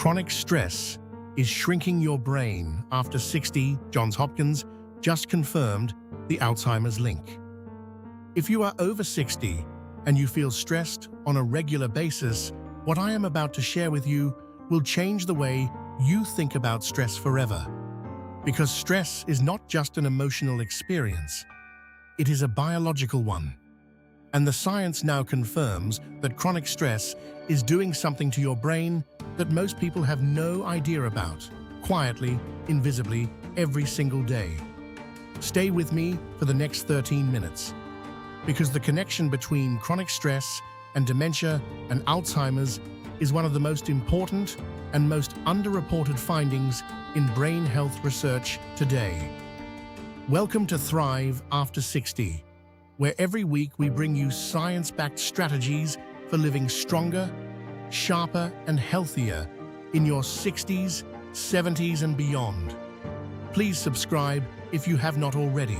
Chronic stress is shrinking your brain after 60, Johns Hopkins just confirmed the Alzheimer's link. If you are over 60 and you feel stressed on a regular basis, what I am about to share with you will change the way you think about stress forever. Because stress is not just an emotional experience, it is a biological one. And the science now confirms that chronic stress is doing something to your brain that most people have no idea about, quietly, invisibly, every single day. Stay with me for the next 13 minutes, because the connection between chronic stress and dementia and Alzheimer's is one of the most important and most underreported findings in brain health research today. Welcome to Thrive After 60, where every week we bring you science-backed strategies for living stronger, sharper, and healthier in your 60s, 70s, and beyond. Please subscribe if you have not already.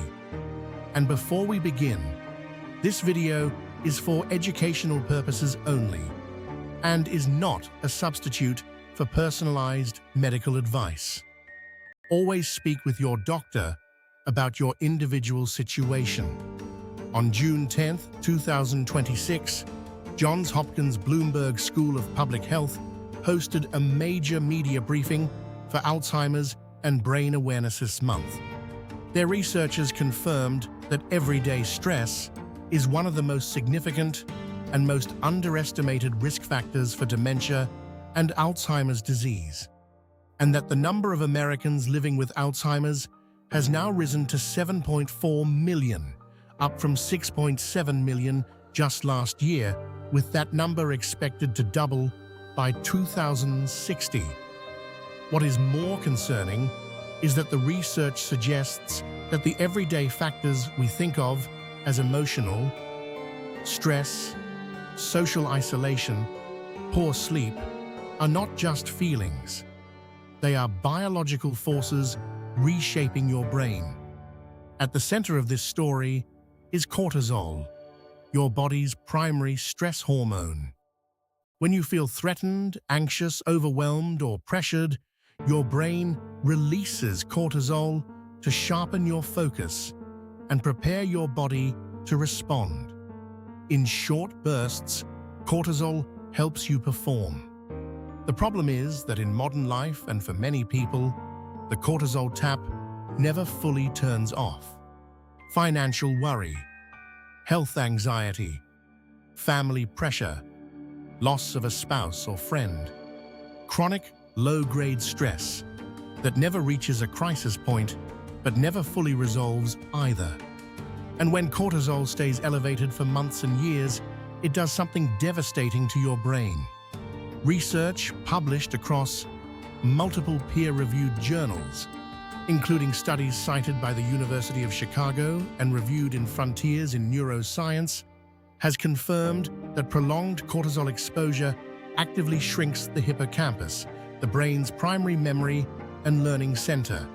And before we begin, this video is for educational purposes only and is not a substitute for personalized medical advice. Always speak with your doctor about your individual situation. On June 10, 2026, Johns Hopkins Bloomberg School of Public Health hosted a major media briefing for Alzheimer's and Brain Awareness this month. Their researchers confirmed that everyday stress is one of the most significant and most underestimated risk factors for dementia and Alzheimer's disease, and that the number of Americans living with Alzheimer's has now risen to 7.4 million, up from 6.7 million just last year, with that number expected to double by 2060. What is more concerning is that the research suggests that the everyday factors we think of as emotional, stress, social isolation, poor sleep, are not just feelings. They are biological forces reshaping your brain. At the center of this story is cortisol, your body's primary stress hormone. When you feel threatened, anxious, overwhelmed, or pressured, your brain releases cortisol to sharpen your focus and prepare your body to respond. In short bursts, cortisol helps you perform. The problem is that in modern life, and for many people, the cortisol tap never fully turns off. Financial worry, health anxiety, family pressure, loss of a spouse or friend, chronic low-grade stress that never reaches a crisis point but never fully resolves either. And when cortisol stays elevated for months and years, it does something devastating to your brain. Research published across multiple peer-reviewed journals, including studies cited by the University of Chicago and reviewed in Frontiers in Neuroscience, has confirmed that prolonged cortisol exposure actively shrinks the hippocampus, the brain's primary memory and learning center.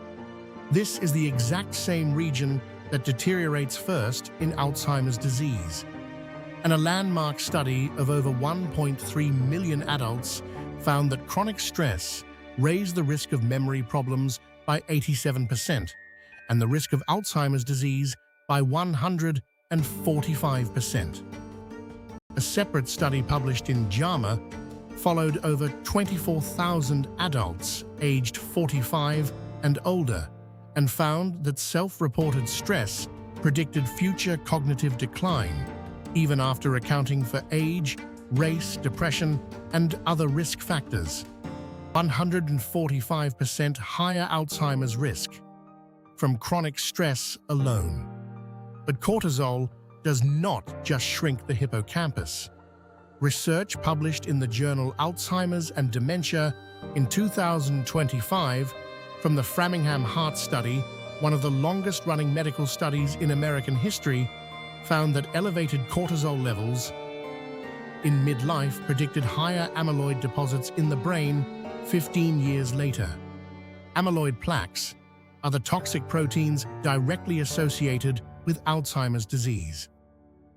This is the exact same region that deteriorates first in Alzheimer's disease. And a landmark study of over 1.3 million adults found that chronic stress raised the risk of memory problems by 87% and the risk of Alzheimer's disease by 145%. A separate study published in JAMA followed over 24,000 adults aged 45 and older and found that self-reported stress predicted future cognitive decline, even after accounting for age, race, depression, and other risk factors. 145% higher Alzheimer's risk from chronic stress alone. But cortisol does not just shrink the hippocampus. Research published in the journal Alzheimer's and Dementia in 2025 from the Framingham Heart Study, one of the longest-running medical studies in American history, found that elevated cortisol levels in midlife predicted higher amyloid deposits in the brain 15 years later. Amyloid plaques are the toxic proteins directly associated with Alzheimer's disease.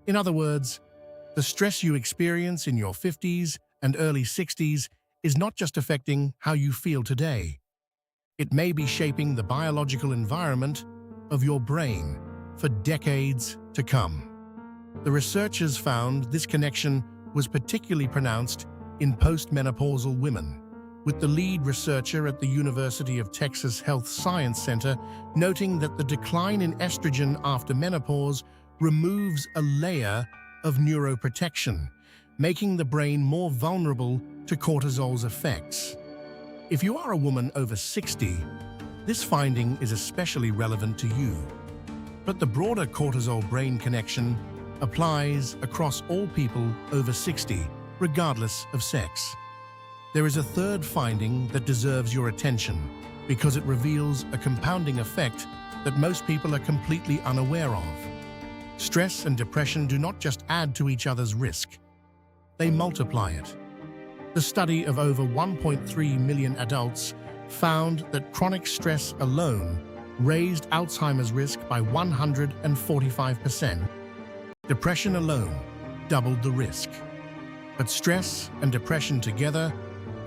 In other words, the stress you experience in your 50s and early 60s is not just affecting how you feel today. It may be shaping the biological environment of your brain for decades to come. The researchers found this connection was particularly pronounced in postmenopausal women, with the lead researcher at the University of Texas Health Science Center noting that the decline in estrogen after menopause removes a layer of neuroprotection, making the brain more vulnerable to cortisol's effects. If you are a woman over 60, this finding is especially relevant to you. But the broader cortisol-brain connection applies across all people over 60, regardless of sex. There is a third finding that deserves your attention because it reveals a compounding effect that most people are completely unaware of. Stress and depression do not just add to each other's risk, they multiply it. The study of over 1.3 million adults found that chronic stress alone raised Alzheimer's risk by 145%. Depression alone doubled the risk. But stress and depression together,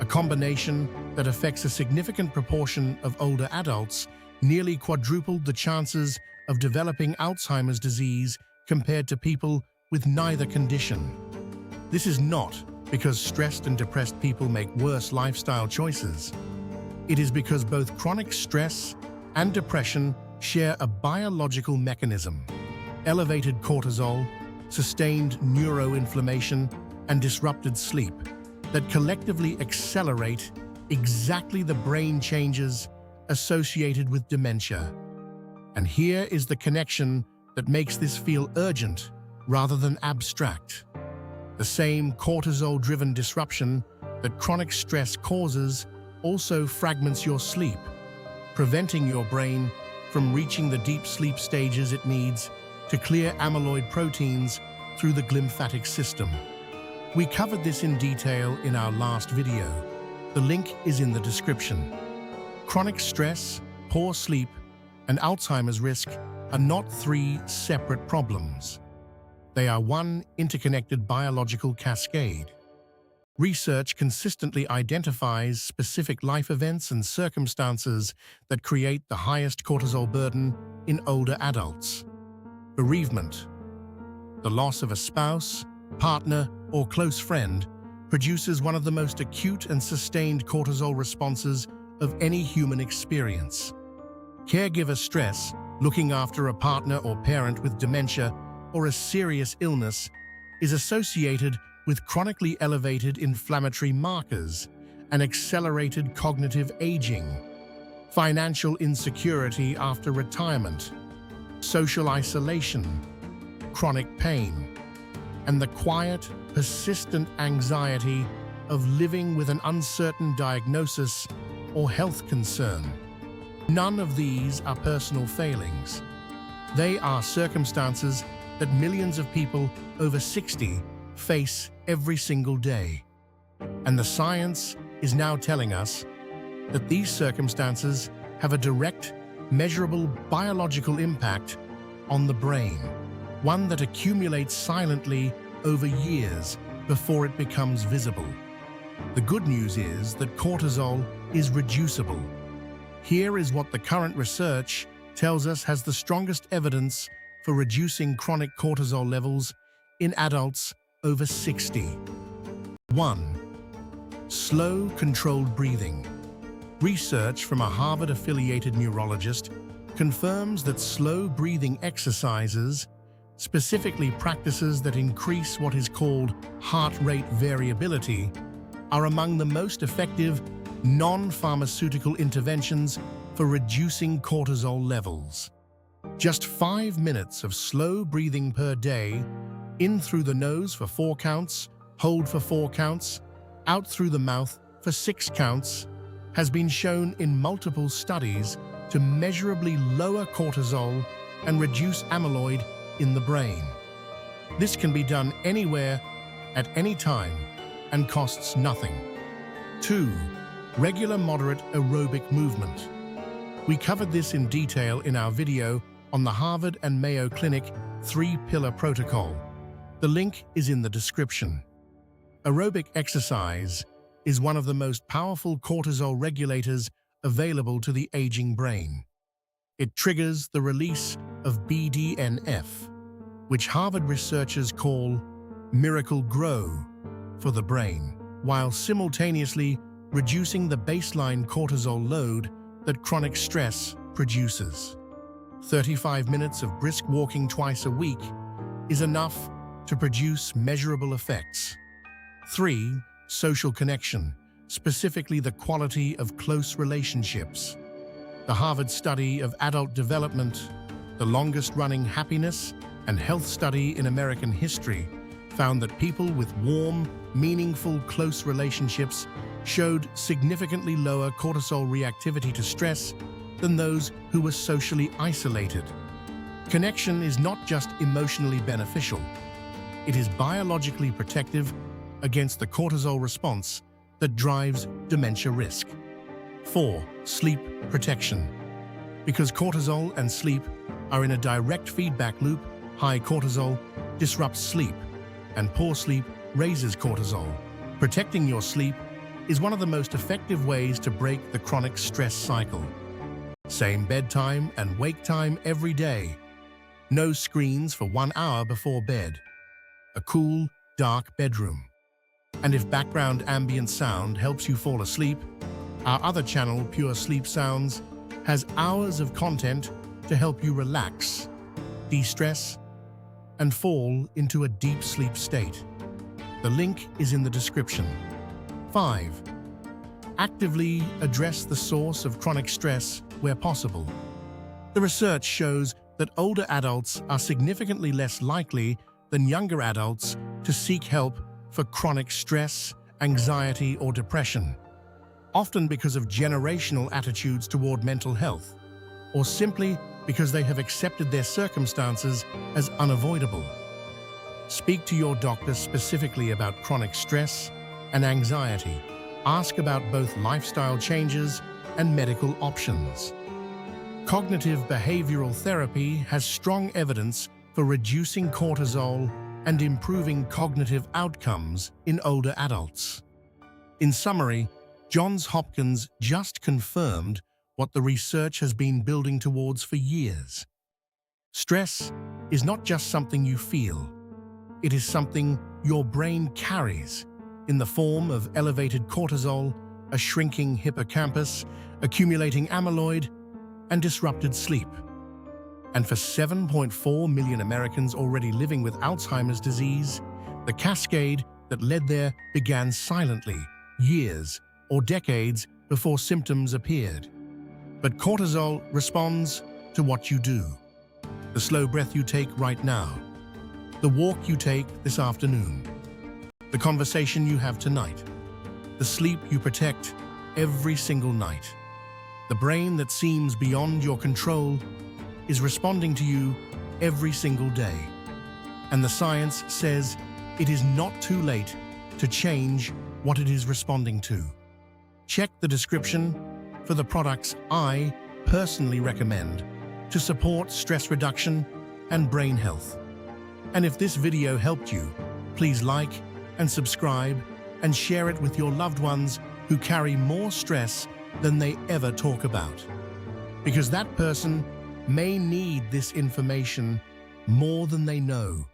a combination that affects a significant proportion of older adults, nearly quadrupled the chances of developing Alzheimer's disease compared to people with neither condition. This is not because stressed and depressed people make worse lifestyle choices. It is because both chronic stress and depression share a biological mechanism: elevated cortisol, sustained neuroinflammation, and disrupted sleep that collectively accelerate exactly the brain changes associated with dementia. And here is the connection that makes this feel urgent rather than abstract. The same cortisol-driven disruption that chronic stress causes also fragments your sleep, preventing your brain from reaching the deep sleep stages it needs to clear amyloid proteins through the glymphatic system. We covered this in detail in our last video. The link is in the description. Chronic stress, poor sleep, and Alzheimer's risk are not three separate problems. They are one interconnected biological cascade. Research consistently identifies specific life events and circumstances that create the highest cortisol burden in older adults. Bereavement, the loss of a spouse, partner, or close friend, produces one of the most acute and sustained cortisol responses of any human experience. Caregiver stress, looking after a partner or parent with dementia or a serious illness, is associated with chronically elevated inflammatory markers and accelerated cognitive aging. Financial insecurity after retirement, social isolation, chronic pain, and the quiet, persistent anxiety of living with an uncertain diagnosis or health concern. None of these are personal failings. They are circumstances that millions of people over 60 face every single day. And the science is now telling us that these circumstances have a direct, measurable biological impact on the brain, one that accumulates silently over years before it becomes visible. The good news is that cortisol is reducible. Here is what the current research tells us has the strongest evidence for reducing chronic cortisol levels in adults over 60. 1. Slow, controlled breathing. Research from a Harvard-affiliated neurologist confirms that slow breathing exercises, specifically practices that increase what is called heart rate variability, are among the most effective non-pharmaceutical interventions for reducing cortisol levels. Just 5 minutes of slow breathing per day, in through the nose for 4 counts, hold for 4 counts, out through the mouth for 6 counts, has been shown in multiple studies to measurably lower cortisol and reduce amyloid in the brain. This can be done anywhere, at any time, and costs nothing. 2. Regular moderate aerobic movement. We covered this in detail in our video on the Harvard and Mayo Clinic 3-pillar protocol. The link is in the description. Aerobic exercise is one of the most powerful cortisol regulators available to the aging brain. It triggers the release of BDNF, which Harvard researchers call miracle grow for the brain, while simultaneously reducing the baseline cortisol load that chronic stress produces. 35 minutes of brisk walking twice a week is enough to produce measurable effects. 3. Social connection, specifically the quality of close relationships. The Harvard study of adult development, the longest-running happiness and health study in American history, found that people with warm, meaningful, close relationships showed significantly lower cortisol reactivity to stress than those who were socially isolated. Connection is not just emotionally beneficial, it is biologically protective against the cortisol response that drives dementia risk. 4. Sleep protection. Because cortisol and sleep are in a direct feedback loop, high cortisol disrupts sleep, and poor sleep raises cortisol. Protecting your sleep is one of the most effective ways to break the chronic stress cycle. Same bedtime and wake time every day. No screens for 1 hour before bed. A cool, dark bedroom. And if background ambient sound helps you fall asleep, our other channel, Pure Sleep Sounds, has hours of content to help you relax, de-stress, and fall into a deep sleep state. The link is in the description. 5. Actively address the source of chronic stress where possible. The research shows that older adults are significantly less likely than younger adults to seek help for chronic stress, anxiety, or depression, often because of generational attitudes toward mental health, or simply because they have accepted their circumstances as unavoidable. Speak to your doctor specifically about chronic stress and anxiety. Ask about both lifestyle changes and medical options. Cognitive behavioral therapy has strong evidence for reducing cortisol and improving cognitive outcomes in older adults. In summary, Johns Hopkins just confirmed what the research has been building towards for years. Stress is not just something you feel, it is something your brain carries in the form of elevated cortisol, a shrinking hippocampus, accumulating amyloid, and disrupted sleep. And for 7.4 million Americans already living with Alzheimer's disease, the cascade that led there began silently, years or decades before symptoms appeared. But cortisol responds to what you do. The slow breath you take right now, the walk you take this afternoon, the conversation you have tonight, the sleep you protect every single night. The brain that seems beyond your control is responding to you every single day. And the science says it is not too late to change what it is responding to. Check the description for the products I personally recommend to support stress reduction and brain health. And if this video helped you, please like and subscribe and share it with your loved ones who carry more stress than they ever talk about. Because that person may need this information more than they know.